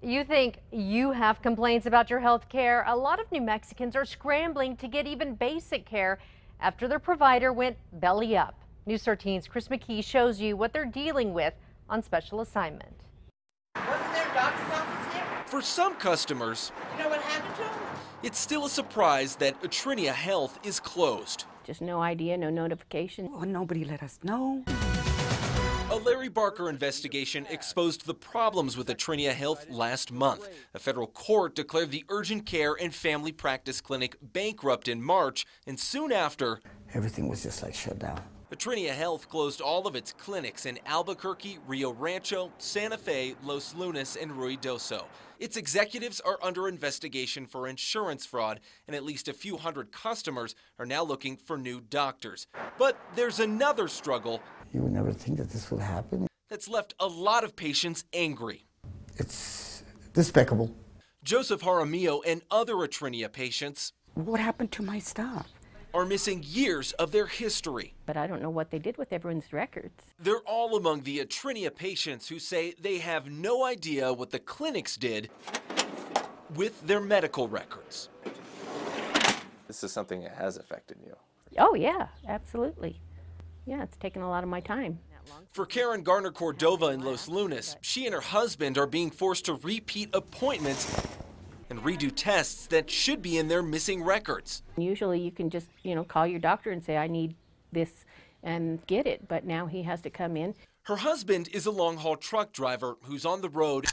You think you have complaints about your health care? A lot of New Mexicans are scrambling to get even basic care after their provider went belly up. News 13's Chris McKee shows you what they're dealing with on special assignment. Wasn't there a doctor's office here? For some customers, You know what happened to him? it's still a surprise that Eternia Health is closed. Just no idea, no notification. Well, nobody let us know. A Larry Barker investigation exposed the problems with Eternia Health last month. A federal court declared the urgent care and family practice clinic bankrupt in March, and soon after, everything was just like shut down. Eternia Health closed all of its clinics in Albuquerque, Rio Rancho, Santa Fe, Los Lunas, and Ruidoso. Its executives are under investigation for insurance fraud, and at least a few hundred customers are now looking for new doctors. But there's another struggle. You would never think that this would happen. That's left a lot of patients angry. It's despicable. Joseph Jaramillo and other Eternia patients What happened to my stuff? are missing years of their history. But I don't know what they did with everyone's records. They're all among the Eternia patients who say they have no idea what the clinics did with their medical records. This is something that has affected you. Oh yeah, absolutely. Yeah, it's taken a lot of my time. For Karen Garner Cordova in Los Lunas, she and her husband are being forced to repeat appointments and redo tests that should be in their missing records. Usually you can just, call your doctor and say, I need this and get it. But now he has to come in. Her husband is a long-haul truck driver who's on the road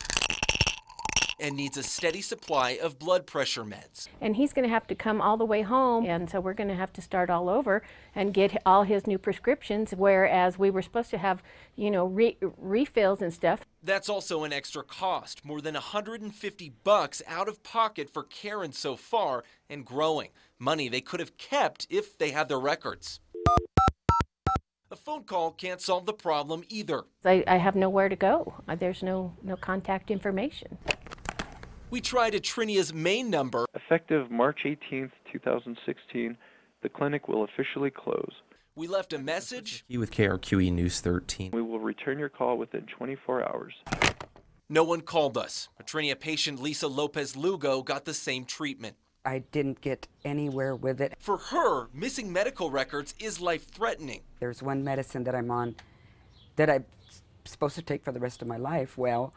and needs a steady supply of blood pressure meds. And he's going to have to come all the way home. And so we're going to have to start all over and get all his new prescriptions, whereas we were supposed to have, refills and stuff. That's also an extra cost, more than $150 out of pocket for Karen so far, and growing. Money they could have kept if they had their records. A phone call can't solve the problem either. I have nowhere to go. There's no contact information. We tried Eternia's main number. Effective March 18th, 2016, the clinic will officially close. We left a message. With KRQE News 13. We will return your call within 24 hours. No one called us. Eternia patient Lisa Lopez Lugo got the same treatment. I didn't get anywhere with it. For her, missing medical records is life-threatening. There's one medicine that I'm on that I'm supposed to take for the rest of my life. Well,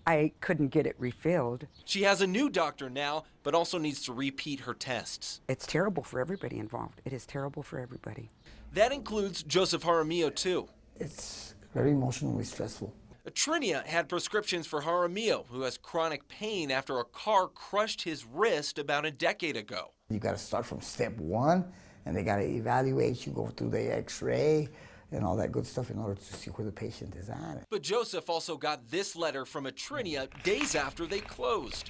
I couldn't get it refilled. She has a new doctor now, but also needs to repeat her tests. It's terrible for everybody involved. It is terrible for everybody. That includes Joseph Jaramillo, too. It's very emotionally stressful. Eternia had prescriptions for Jaramillo, who has chronic pain after a car crushed his wrist about a decade ago. You got to start from step one, and they got to evaluate you, go through the x-ray and all that good stuff in order to see where the patient is at. But Joseph also got this letter from Eternia days after they closed.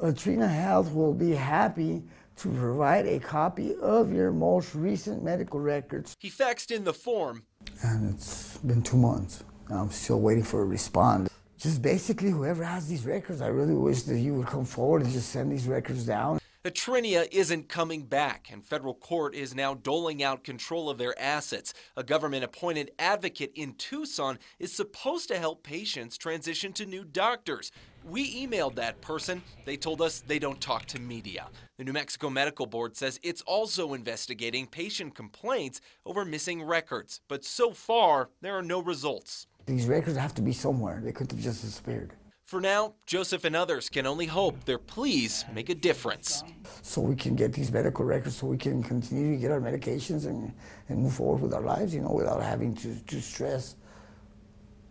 Eternia Health will be happy to provide a copy of your most recent medical records. He faxed in the form. And it's been 2 months. I'm still waiting for a response. Just basically, whoever has these records, I really wish that you would come forward and just send these records down. Eternia isn't coming back, and federal court is now doling out control of their assets. A government-appointed advocate in Tucson is supposed to help patients transition to new doctors. We emailed that person. They told us they don't talk to media. The New Mexico Medical Board says it's also investigating patient complaints over missing records, but so far, there are no results. These records have to be somewhere. They couldn't have just disappeared. For now, Joseph and others can only hope their pleas make a difference. So we can get these medical records so we can continue to get our medications and move forward with our lives, without having to stress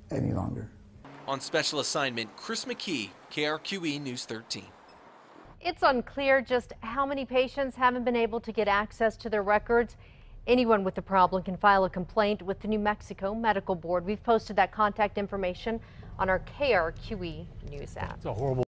any longer. On special assignment, Chris McKee, KRQE News 13. It's unclear just how many patients haven't been able to get access to their records. Anyone with the problem can file a complaint with the New Mexico Medical Board. We've posted that contact information on our KRQE News app. It's a horrible